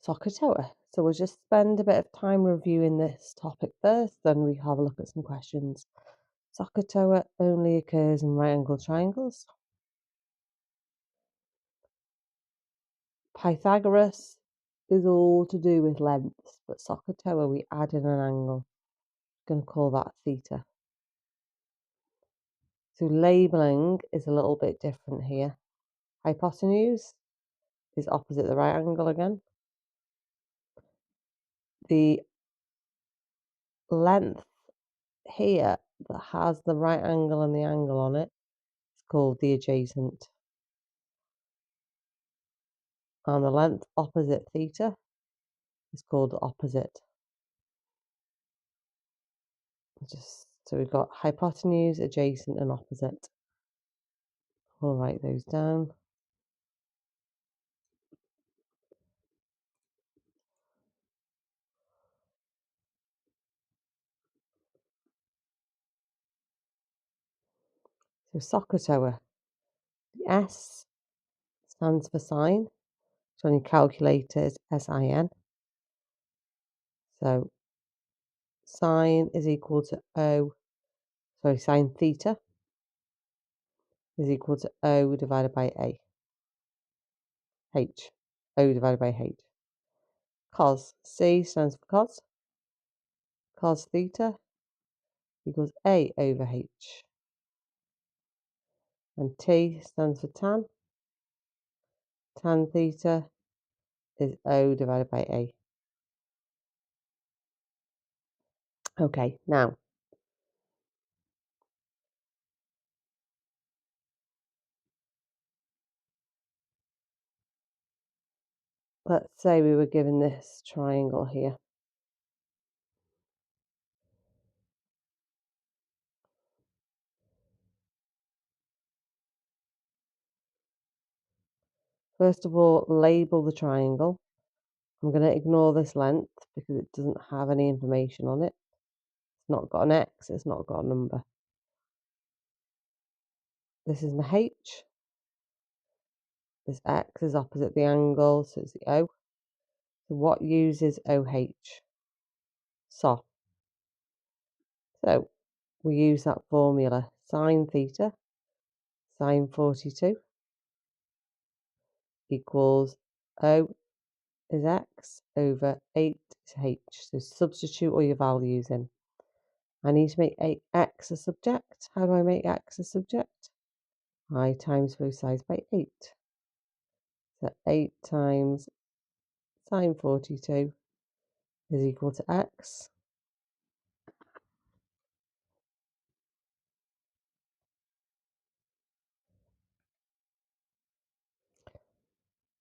SohCahToa. So we'll just spend a bit of time reviewing this topic first, then we have a look at some questions. SohCahToa only occurs in right angle triangles. Pythagoras is all to do with lengths, but SohCahToa we add in an angle. I'm going to call that theta. So labelling is a little bit different here. Hypotenuse is opposite the right angle again. The length here that has the right angle and the angle on it is called the adjacent. And the length opposite theta is called the opposite. So we've got hypotenuse, adjacent, and opposite. We'll write those down. So SohCahToa. The S stands for sine. So on your calculator is SIN. So sine is equal to sine theta is equal to O divided by H. O divided by H. Cos, C stands for cos. Cos theta equals A over H. And T stands for tan. Tan theta is O divided by A. Okay, now let's say we were given this triangle here. First of all, label the triangle. I'm going to ignore this length because it doesn't have any information on it. It's not got an X, it's not got a number. This is my H. This X is opposite the angle, so it's the O. So what uses OH? So we use that formula. Sine theta, sine 42, equals O is X over 8 is H. So substitute all your values in. I need to make X a subject. How do I make X a subject? I times both sides by 8. So 8 times sine 42 is equal to X.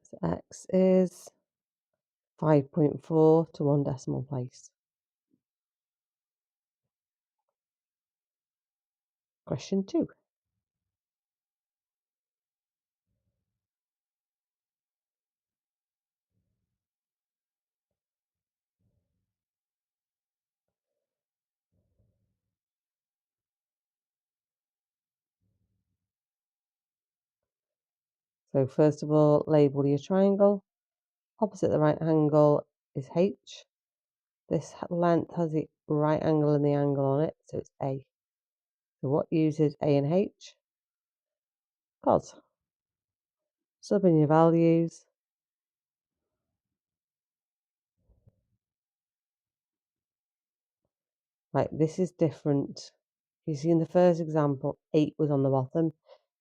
So X is 5.4 to 1 decimal place. Question 2. So first of all, label your triangle. Opposite the right angle is H. This length has the right angle and the angle on it, so it's A. So what uses A and H? Cos. Sub in your values. Right, this is different. You see in the first example, 8 was on the bottom.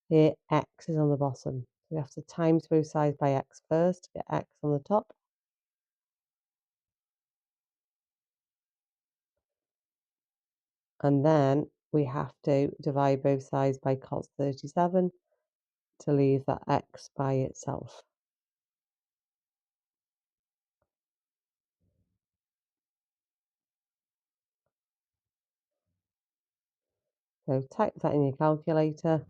Here, X is on the bottom. We have to times both sides by X first to get X on the top. And then we have to divide both sides by cos 37 to leave that X by itself. So type that in your calculator.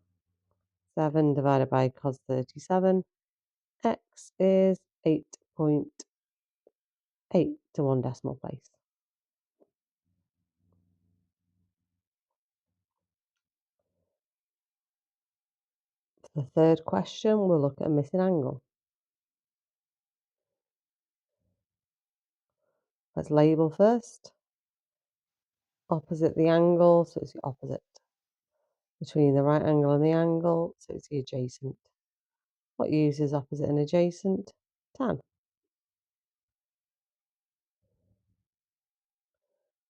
7 divided by cos 37. X is 8.8 to 1 decimal place. For the third question, we'll look at a missing angle. Let's label first. Opposite the angle, so it's the opposite. Between the right angle and the angle, so it's the adjacent. What uses opposite and adjacent? Tan.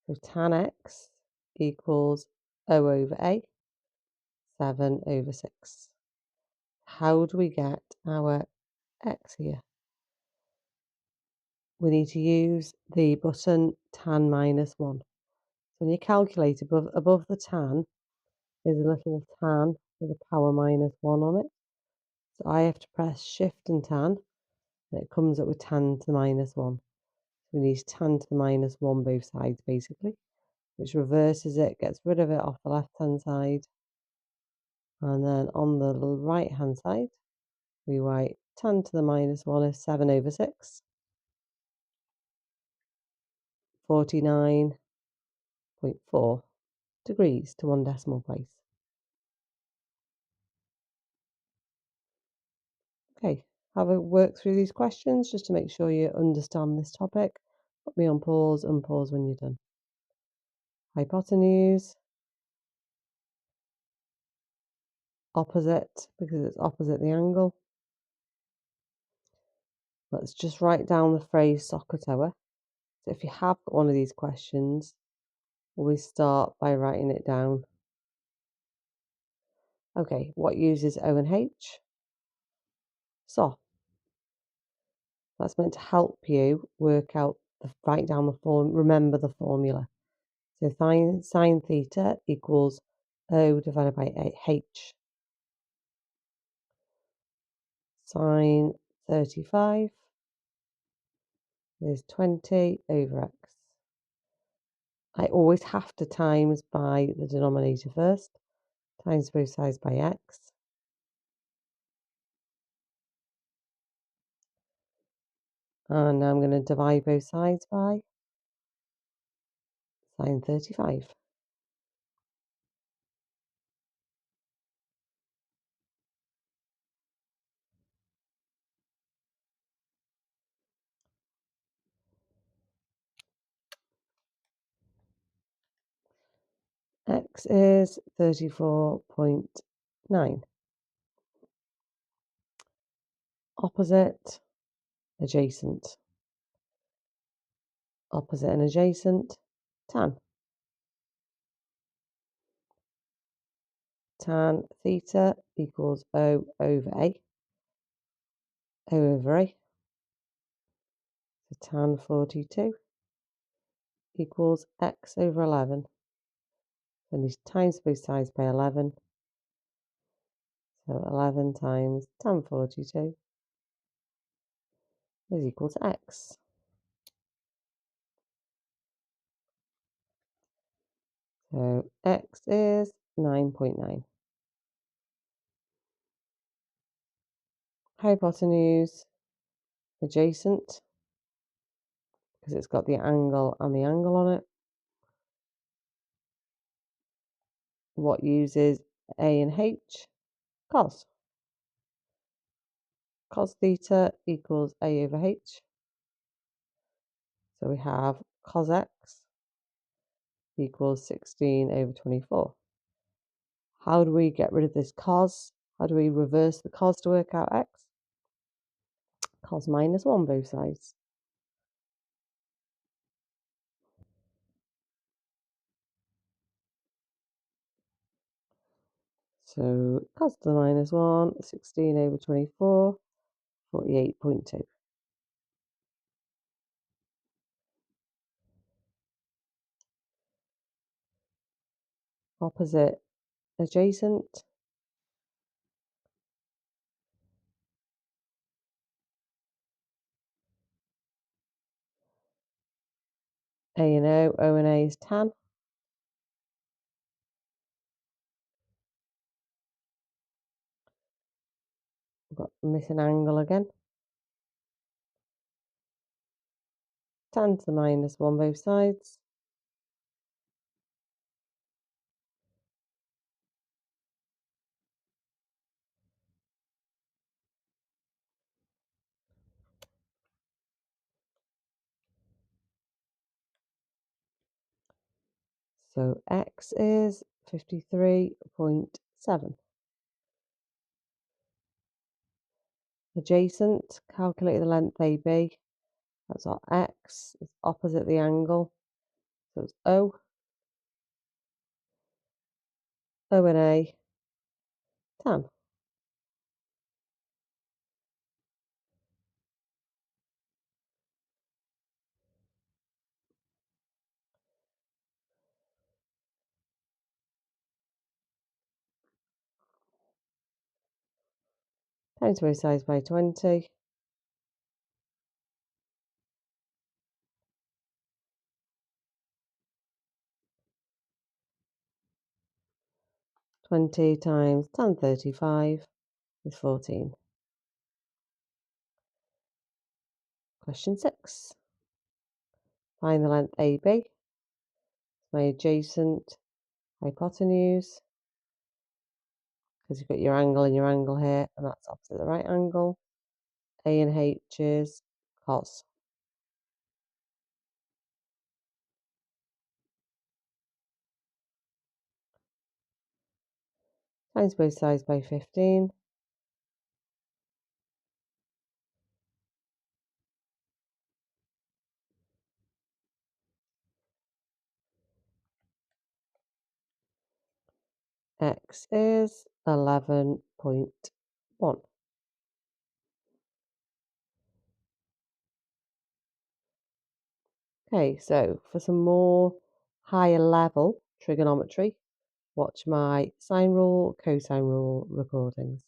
So tan x equals O over A, 7 over 6. How do we get our x here? We need to use the button tan minus 1. So when you calculate above the tan is a little tan with a power minus 1 on it. So I have to press shift and tan, and it comes up with tan to the minus 1. So we need tan to the minus 1 both sides basically, which reverses it, gets rid of it off the left hand side. And then on the right hand side, we write tan to the minus 1 is 7 over 6, 49.4 degrees to 1 decimal place. Okay, have a work through these questions just to make sure you understand this topic. Put me on pause, unpause when you're done. Hypotenuse, opposite, because it's opposite the angle. Let's just write down the phrase SohCahToa. So if you have got one of these questions, always start by writing it down. Okay, what uses O and H? So that's meant to help you work out, write down the form, remember the formula. So sine theta equals O divided by H. Sine 35 is 20 over x. I always have to times by the denominator first, times both sides by x. And now I'm going to divide both sides by sine 35. X is 34.9. Opposite, adjacent. Opposite and adjacent, tan. Tan theta equals O over A. O over A. So tan 42 equals x over 11. And these times both sides by 11. So 11 times tan 42 is equal to x. So x is 9.9. Hypotenuse, adjacent, because it's got the angle and the angle on it. What uses A and H? Cos. Cos theta equals A over H. So we have cos x equals 16 over 24. How do we get rid of this cos? How do we reverse the cos to work out x? Cos minus 1 both sides. So cos to the minus 1, 16 over 24, 48.2. Opposite, adjacent. A and O and A is tan. We've got missing angle again. Tan to the minus 1 both sides. So x is 53.7. Adjacent, calculate the length AB. That's our x, it's opposite the angle. So it's O and A, tan. Times both sides by 20. 20 times tan 35 is 14. Question 6. Find the length AB. It's my adjacent hypotenuse, because you've got your angle and your angle here, and that's opposite the right angle. A and H is cos. Times both sides by 15. X is 11.1. Okay, so for some more higher level trigonometry, watch my sine rule, cosine rule recordings.